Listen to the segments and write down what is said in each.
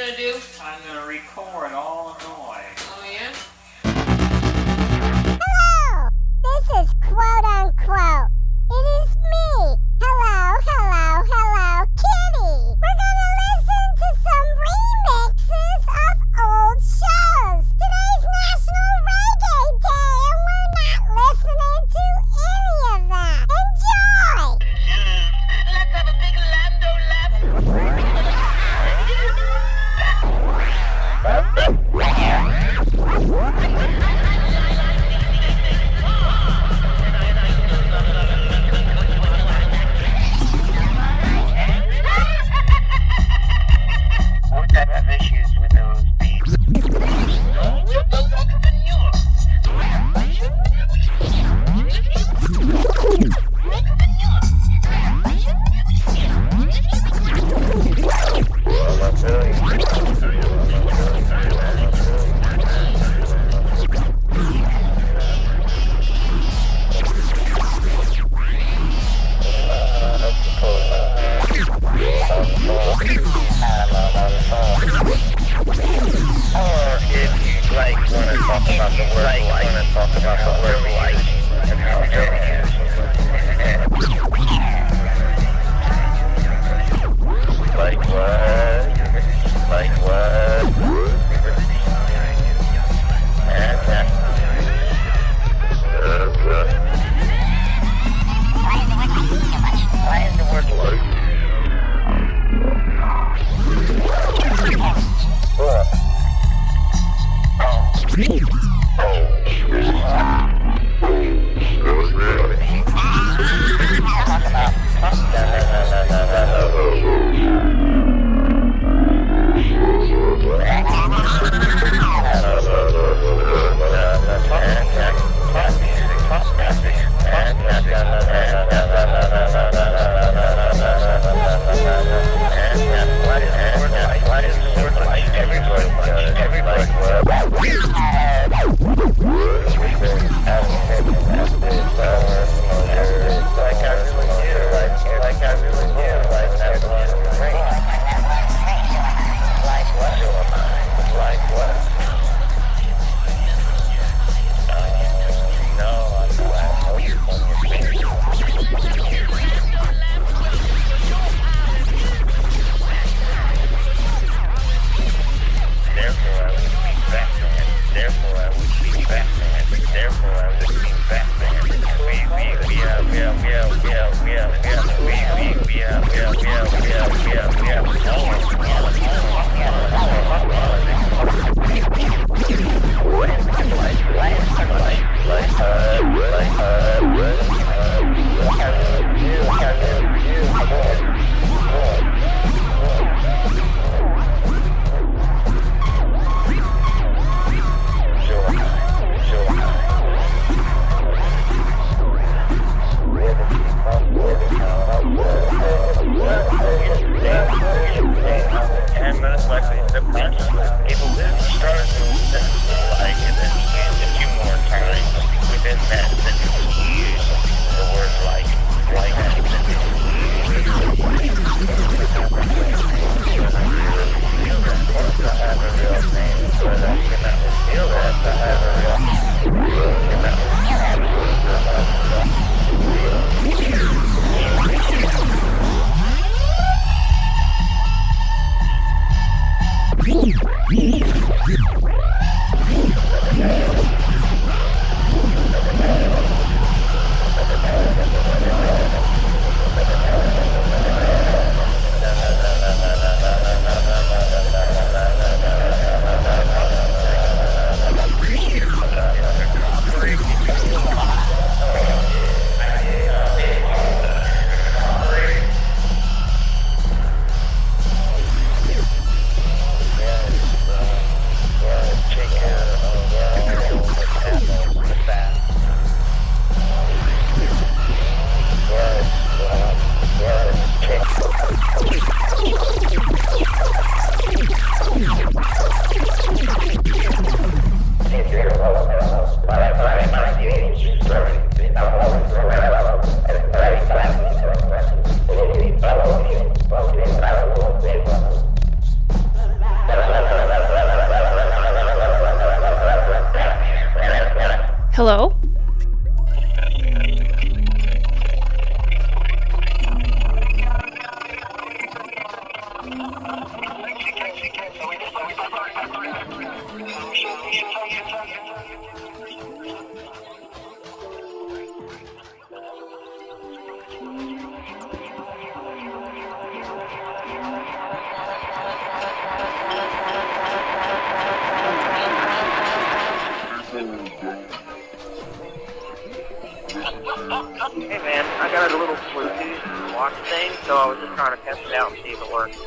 gonna do? I'm gonna record all the noise. Oh yeah? Hello! This is quote unquote. It is me. Hello, hello, hello, Kitty. We're gonna listen to some remixes of old shows. Today's National Reggae Day and we're not listening to any of that. Enjoy! Let's have a big Lando lap. Would that have issues with those beats? Hello? Hey man, I got a little Bluetooth watch thing, so I was just trying to test it out and see if it works.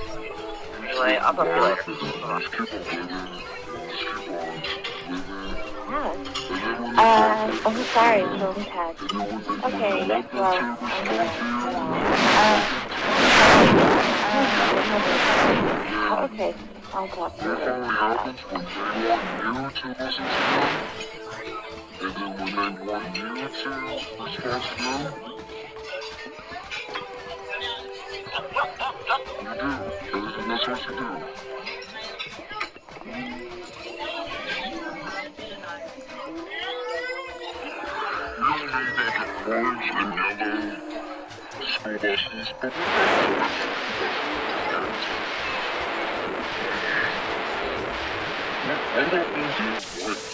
Anyway, I'll talk to you later. Hi. I'm sorry, phone tag. Okay, well, okay, I'll talk to you later. And then when they want you to respond to them, you do. And that's what you do. You don't need orange and yellow school buses, but I don't need you white.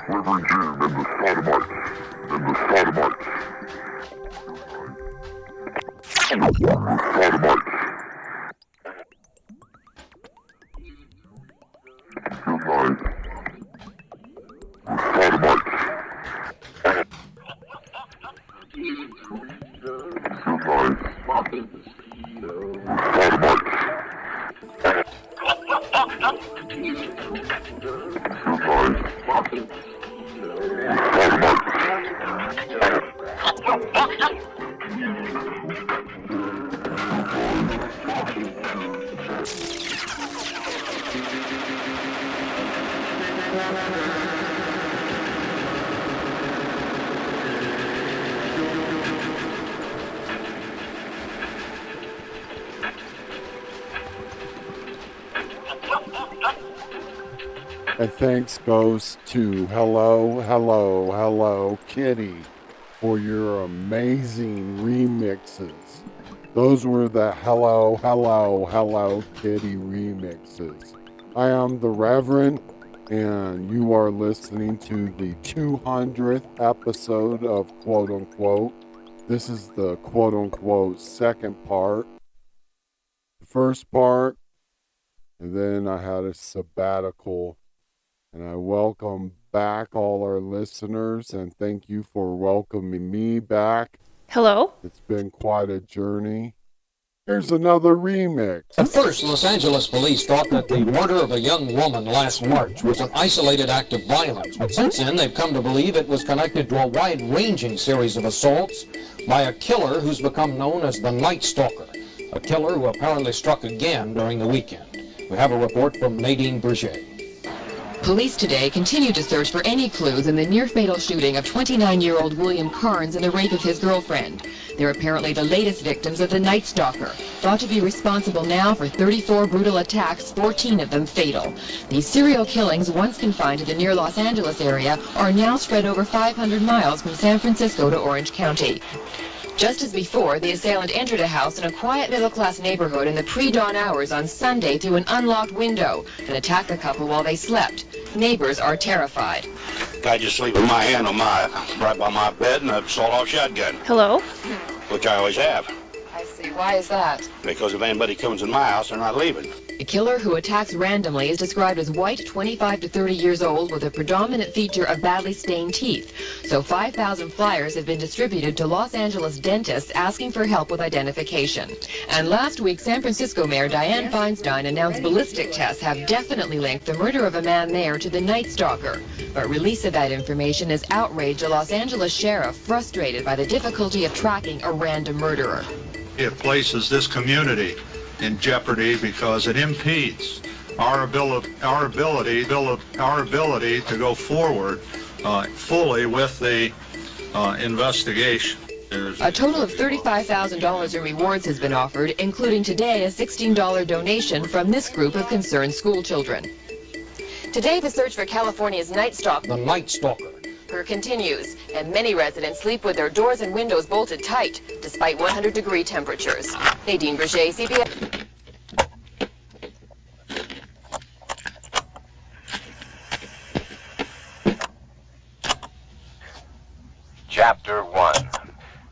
Reverend Jim and the Sodomites. And thanks goes to Hello Kitty for your amazing remixes. Those were the Hello Kitty remixes. I am the Reverend, and you are listening to the 200th episode of Quote Unquote. This is the Quote Unquote second part. The first part, and then I had a sabbatical. And I welcome back all our listeners, and thank you for welcoming me back. Hello? It's been quite a journey. Here's another remix. At first, Los Angeles police thought that the murder of a young woman last March was an isolated act of violence, but since then they've come to believe it was connected to a wide-ranging series of assaults by a killer who's become known as the Night Stalker, a killer who apparently struck again during the weekend. We have a report from Nadine Berger. Police today continue to search for any clues in the near-fatal shooting of 29-year-old William Carnes and the rape of his girlfriend. They're apparently the latest victims of the Night Stalker, thought to be responsible now for 34 brutal attacks, 14 of them fatal. These serial killings, once confined to the near Los Angeles area, are now spread over 500 miles from San Francisco to Orange County. Just as before, the assailant entered a house in a quiet middle-class neighborhood in the pre-dawn hours on Sunday through an unlocked window and attacked the couple while they slept. Neighbors are terrified. I just sleep with my hand on right by my bed and a sawed-off shotgun. Hello? Which I always have. I see. Why is that? Because if anybody comes in my house, they're not leaving. The killer, who attacks randomly, is described as white, 25 to 30 years old, with a predominant feature of badly stained teeth. So 5,000 flyers have been distributed to Los Angeles dentists asking for help with identification. And last week, San Francisco Mayor Dianne Feinstein announced ballistic tests have definitely linked the murder of a man there to the Night Stalker. But release of that information has outraged a Los Angeles sheriff frustrated by the difficulty of tracking a random murderer. It places this community in jeopardy because it impedes our ability to go forward fully with the investigation. A total of $35,000 in rewards has been offered, including today a $16 donation from this group of concerned school children. Today, the search for California's Night Stalker, The Night Stalker, continues, and many residents sleep with their doors and windows bolted tight, despite 100-degree temperatures. Nadine Berger, CBS. Chapter 1.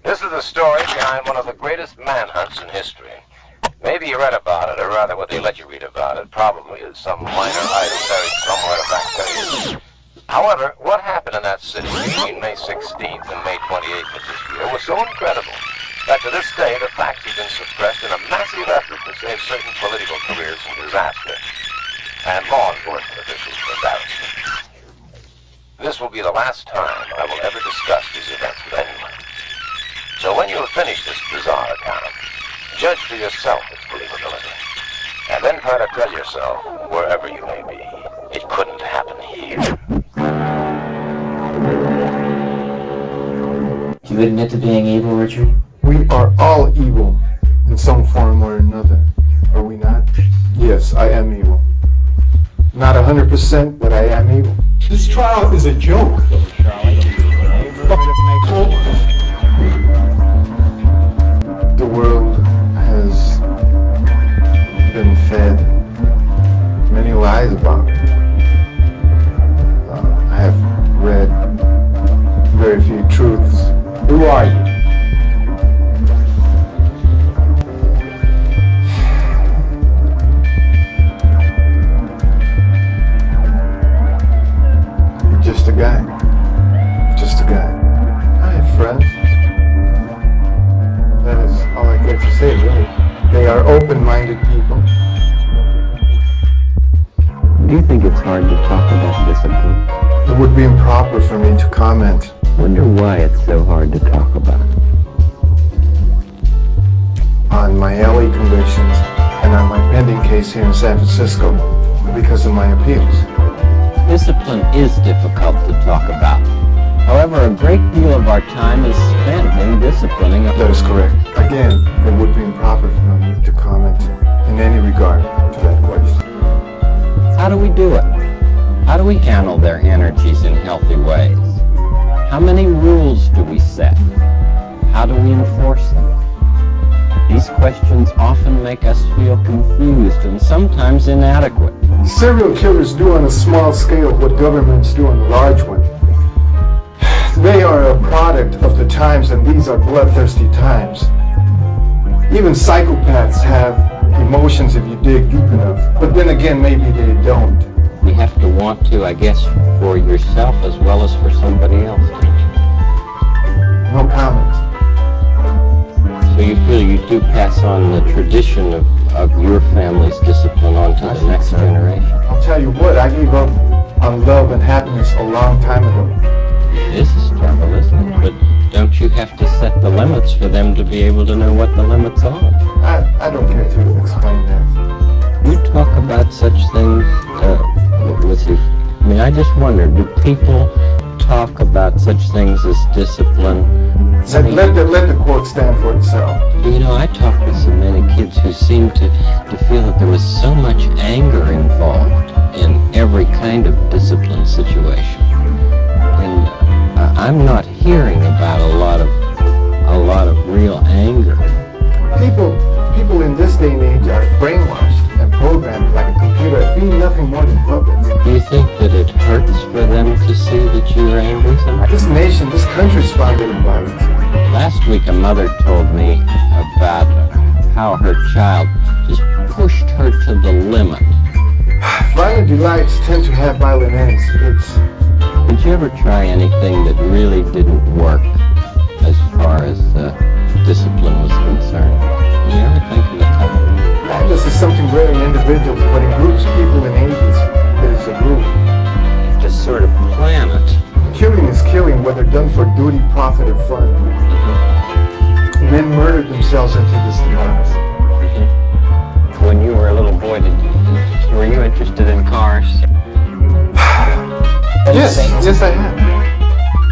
This is the story behind one of the greatest manhunts in history. Maybe you read about it, or rather what they let you read about it, probably is some minor item buried somewhere in a back page. However, what happened in that city between May 16th and May 28th of this year was so incredible that to this day the facts have been suppressed in a massive effort to save certain political careers from disaster and law enforcement officials from embarrassment. This will be the last time I will ever discuss these events with anyone. So when you have finished this bizarre account, judge for yourself its believability, and then try to tell yourself, wherever you may be, it couldn't happen here. Do you admit to being evil, Richard? We are all evil in some form or another, are we not? Yes, I am evil. Not 100%, but I am evil. This trial is a joke. The world has been fed many lies about me. I have read very few truths. Who are you? Just a guy. Just a guy. I have friends. That is all I care to say, really. They are open-minded people. Do you think it's hard to talk about discipline? It would be improper for me to comment. Wonder why it's so hard to talk about. On my LA convictions and on my pending case here in San Francisco because of my appeals. Discipline is difficult to talk about. However, a great deal of our time is spent in disciplining. That is correct. Again, it would be improper for me to comment in any regard to that question. How do we do it? How do we handle their energies in healthy ways? How many rules do we set? How do we enforce them? These questions often make us feel confused and sometimes inadequate. Serial killers do on a small scale what governments do on a large one. They are a product of the times, and these are bloodthirsty times. Even psychopaths have emotions if you dig deep enough, but then again, maybe they don't. You have to want to, I guess, for yourself as well as for somebody else. No comment. So you feel you do pass on the tradition of your family's discipline on to the next generation? I'll tell you what, I gave up on love and happiness a long time ago. This is trouble, isn't it? But don't you have to set the limits for them to be able to know what the limits are? I don't care to explain that. You talk about such things with your I mean, I just wonder, do people talk about such things as discipline? Let the quote stand for itself. You know, I talked with so many kids who seemed to feel that there was so much anger involved in every kind of discipline situation. And I'm not hearing about a lot of real anger. People in this day and age are brainwashed and programmed like a computer at being nothing more than puppets. Do you think that it hurts for them to see that you're angry sometimes? This nation, this country's founded in violence. Last week a mother told me about how her child just pushed her to the limit. Violent delights tend to have violent ends. Did you ever try anything that really didn't work as far as discipline was concerned? Did you ever think of a time? Madness is something rare in individuals, but in groups of people in ages, it is a rule. Just sort of plan it. Killing is killing, whether done for duty, profit, or fun. Men murdered themselves into this demise. When you were a little boy, were you interested in cars? Yes, I am.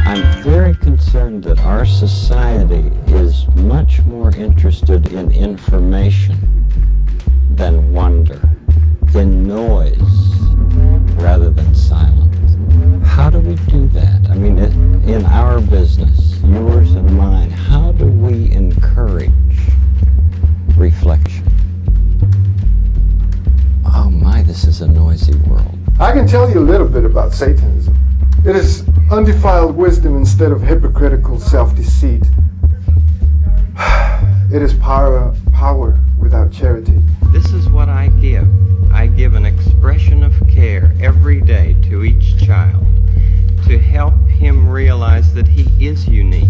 I'm very concerned that our society is much more interested in information than wonder, in noise rather than silence. How do we do that? I mean, in our business, yours and mine, how do we encourage reflection? Oh my, this is a noisy world. I can tell you a little bit about Satanism. It is undefiled wisdom instead of hypocritical self-deceit. It is power without charity. This is what I give. I give an expression of care every day to each child to help him realize that he is unique.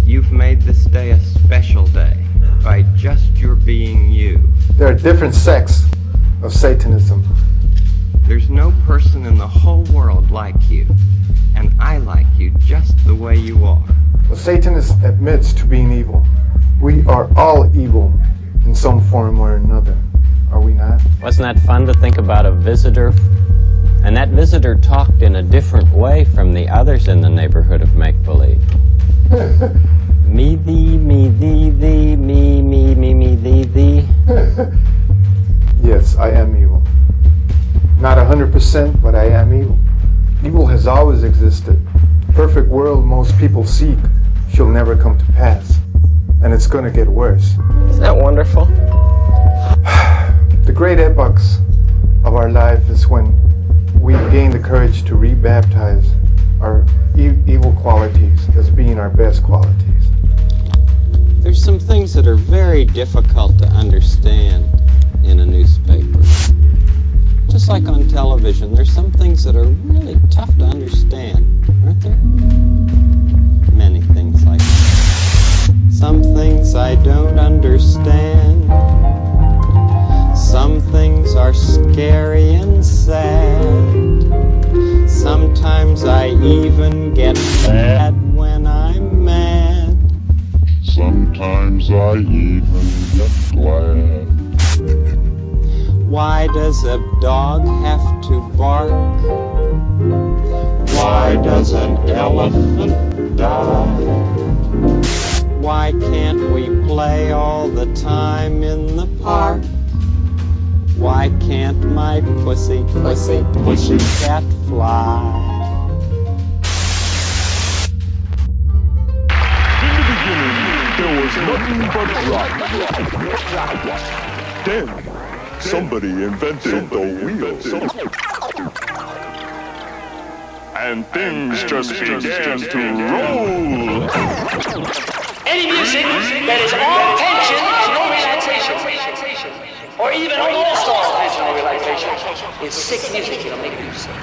You've made this day a special day by just your being you. There are different sects of Satanism. There's no person in the whole world like you, and I like you just the way you are. Well, Satanist admits to being evil. We are all evil in some form or another, are we not? Wasn't that fun to think about a visitor? And that visitor talked in a different way from the others in the neighborhood of make-believe. Me, thee, me, thee, thee, me, thee, thee. Yes, I am evil. Not 100%, but I am evil. Evil has always existed. The perfect world most people seek shall never come to pass. And it's going to get worse. Isn't that wonderful? The great epochs of our life is when we gain the courage to rebaptize our evil qualities as being our best qualities. There's some things that are very difficult to understand in a newspaper. Just like on television, there's some things that are really tough to understand, aren't there? Many things like that. Some things I don't understand. Some things are scary and sad. Sometimes I even get mad when I'm mad. Sometimes I even get glad. Why does a dog have to bark? Why does an elephant die? Why can't we play all the time in the park? Why can't my pussy cat fly? In the beginning, there was nothing but rock. Then, somebody invented the wheel. And things just began to roll. Any music that is all tension and no relaxation, or even almost all tension or relaxation, is sick music. It'll make you sick.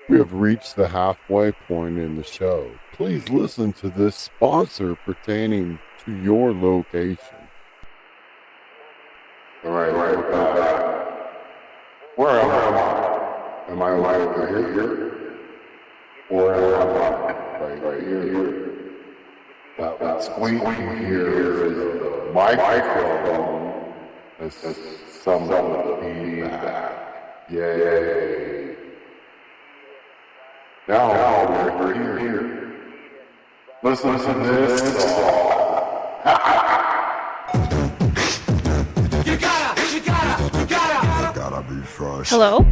We have reached the halfway point in the show. Please listen to this sponsor pertaining to your location. Alright, where am I? Am I over here? Or am I right here? That squeaking here is the microphone. This is some of the feedback. Yay. Now we're here. Listen to this song. You gotta be fresh. Hello?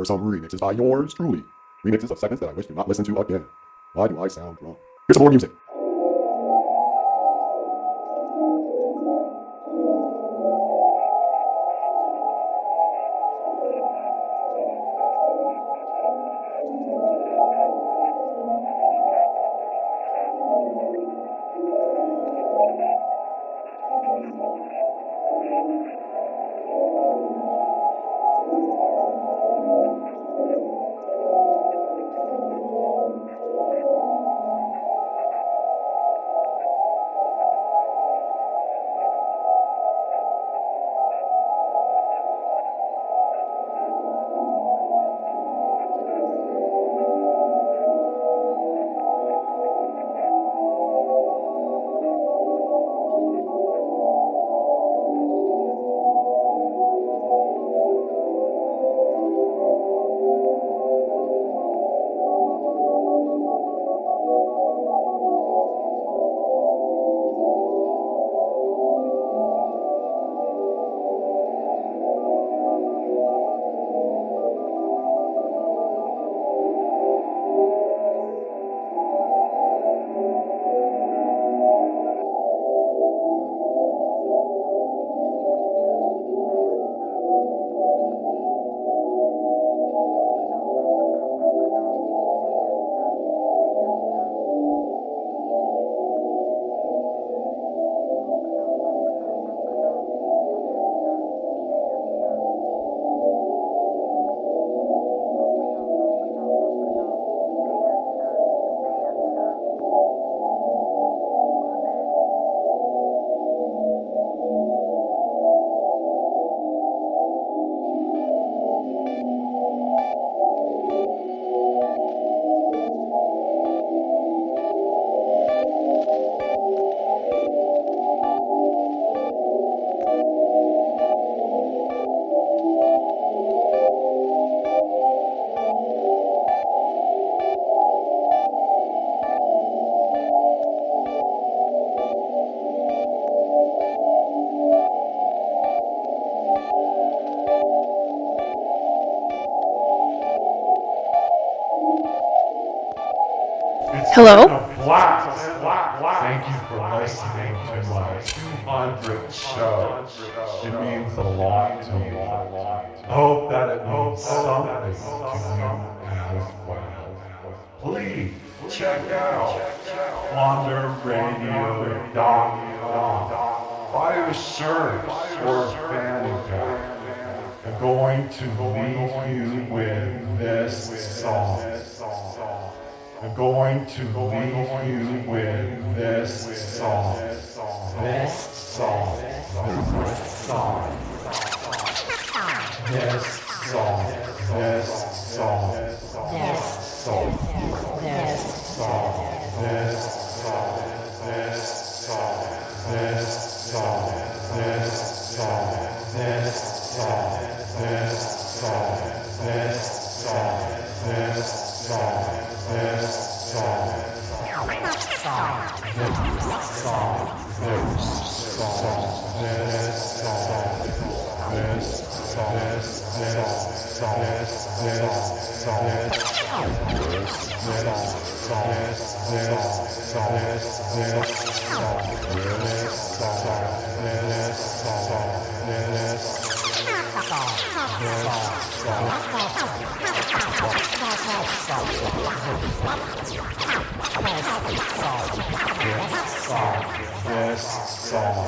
some remixes by yours truly. Remixes of segments that I wish to not listen to again. Why do I sound drunk? Here's some more music. Hello? Thank you for listening to my 200th show. It means a lot to me. I hope that it means something to you as well. Please check out wanderradio.com. Buy a shirt or a fanny pack. I'm going to leave you with this song. I'm going to leave you with this song. This song. This song. This song. This song. This song. This song. This song. This song. This song. This song. This song. This song. This song. This song. This song. This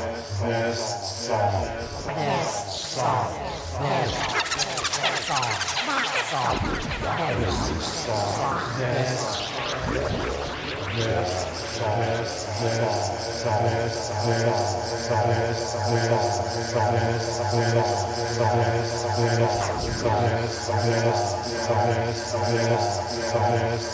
song. This song. This song.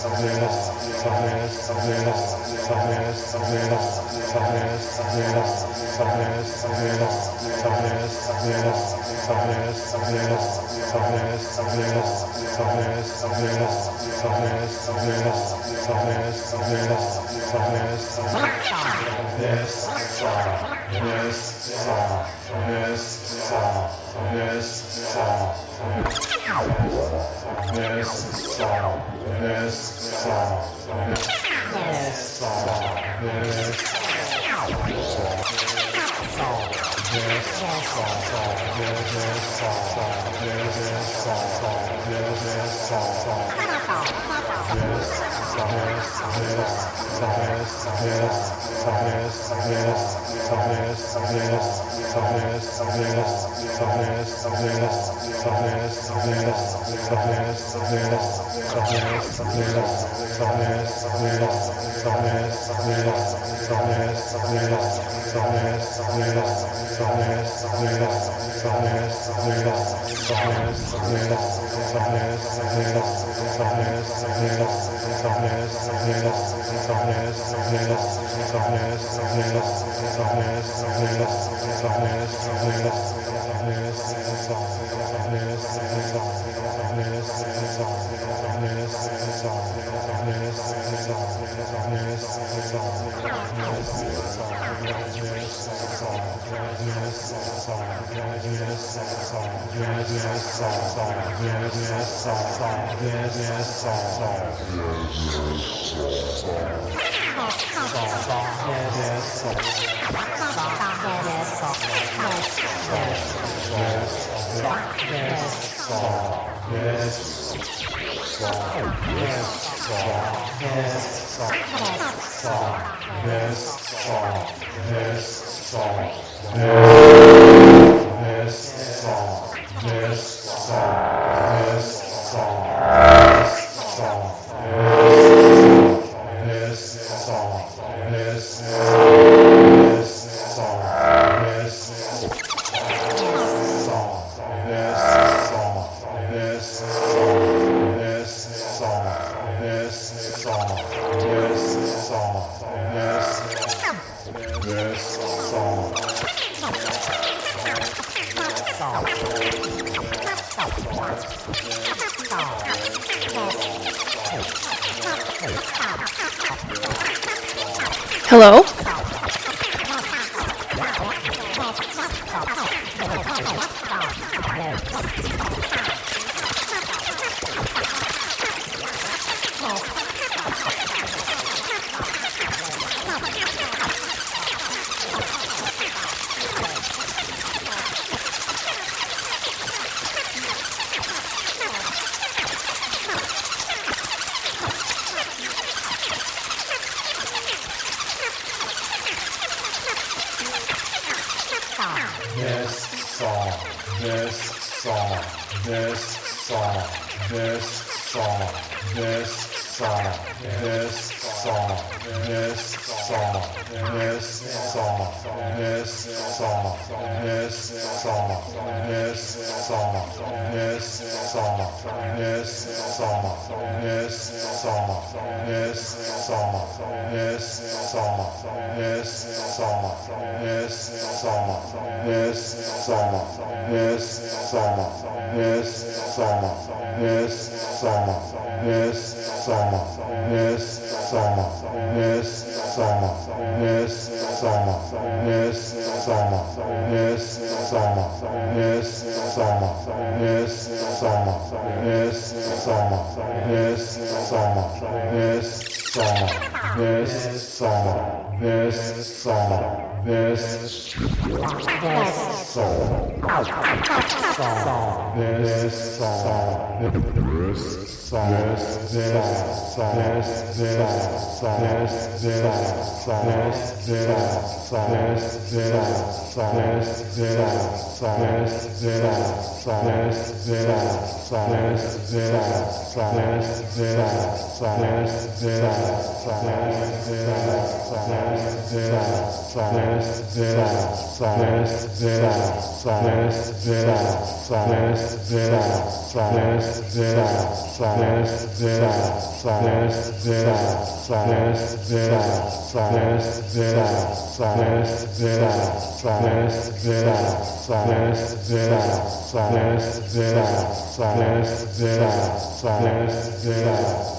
Hello?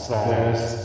This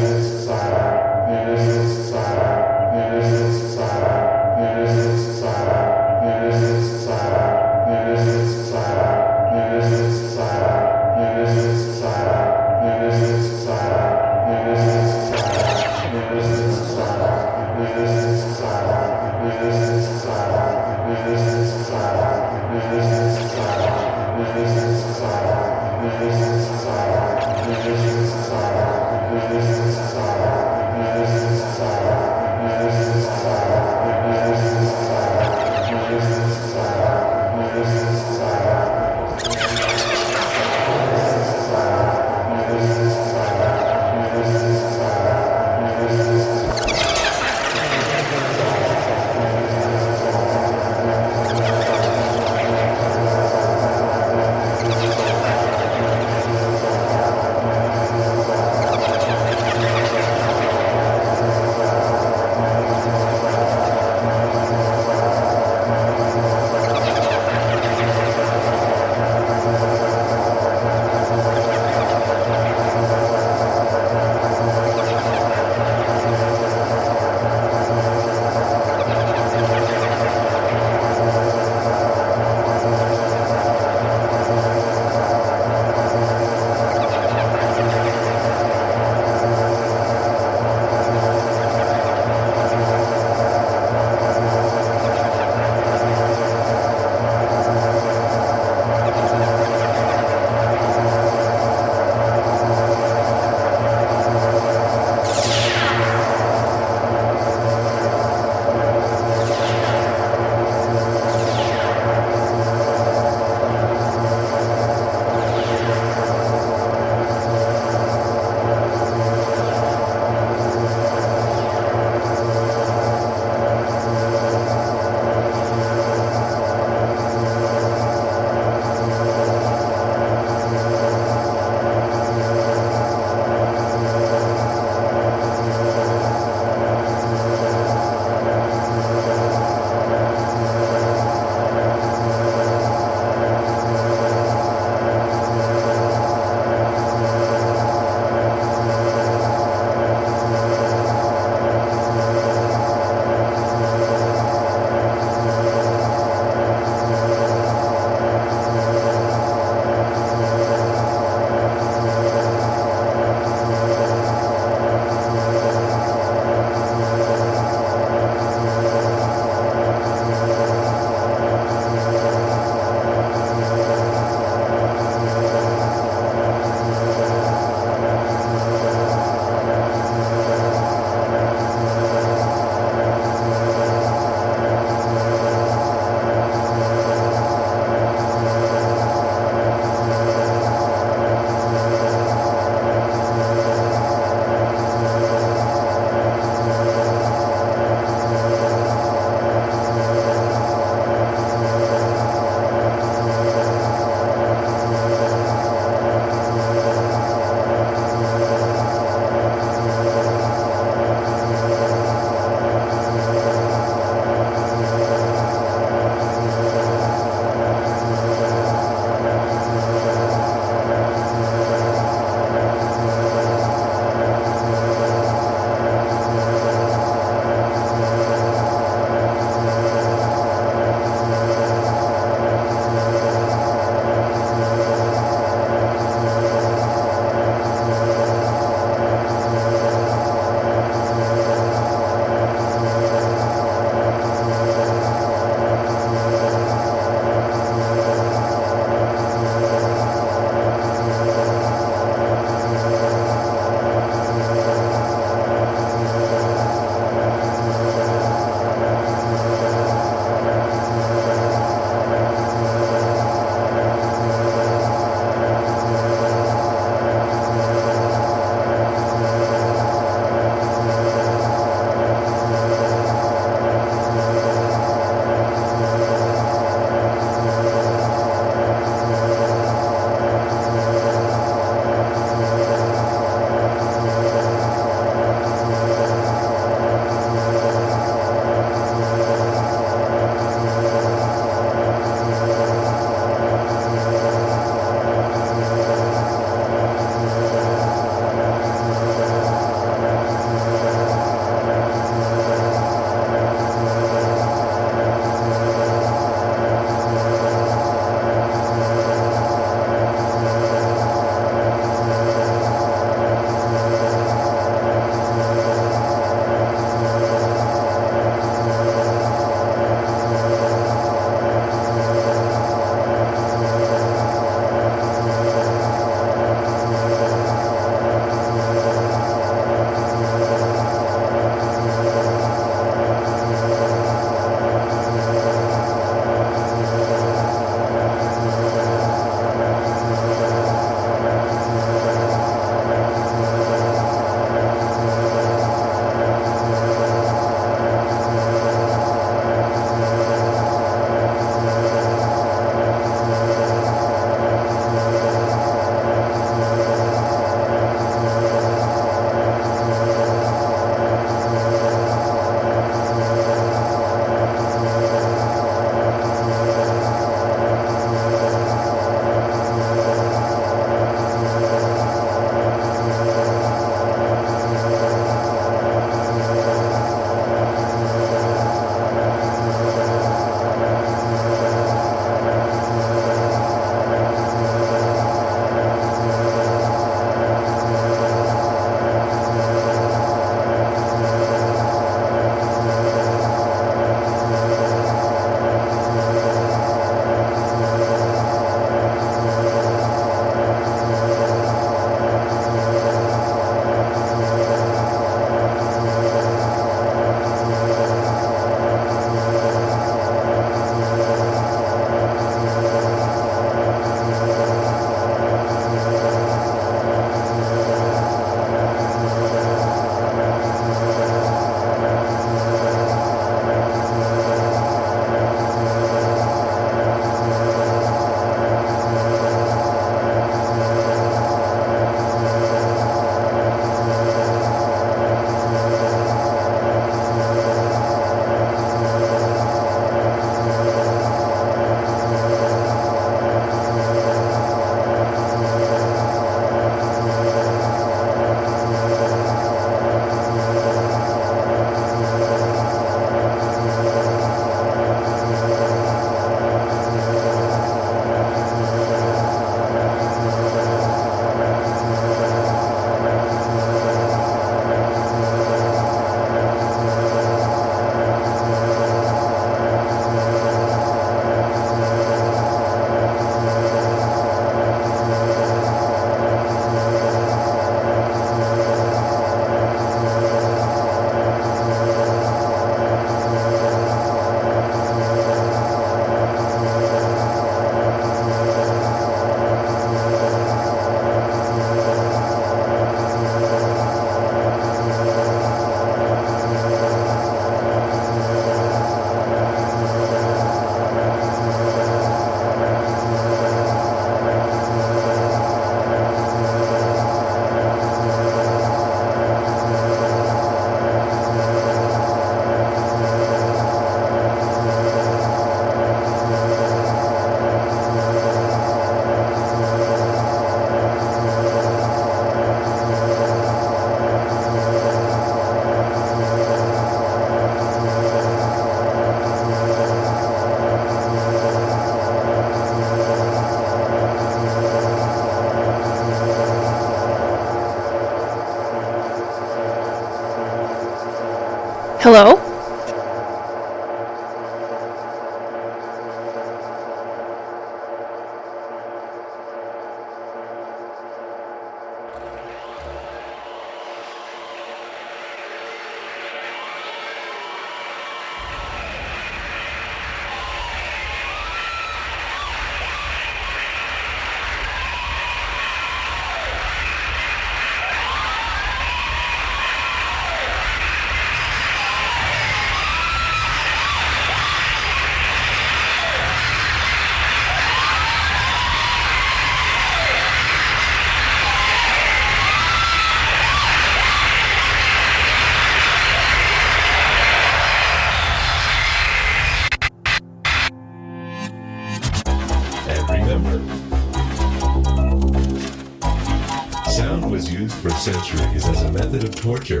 was used for centuries as a method of torture.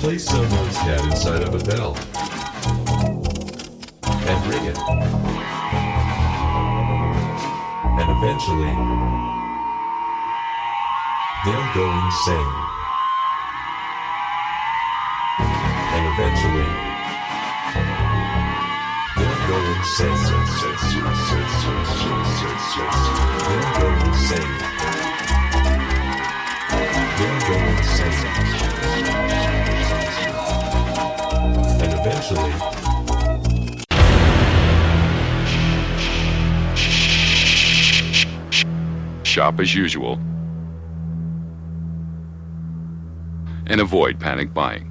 Place someone's head inside of a bell and ring it. And eventually, they'll go insane. And eventually, they'll go insane. They'll go insane. They'll go insane. And eventually, shop as usual and avoid panic buying.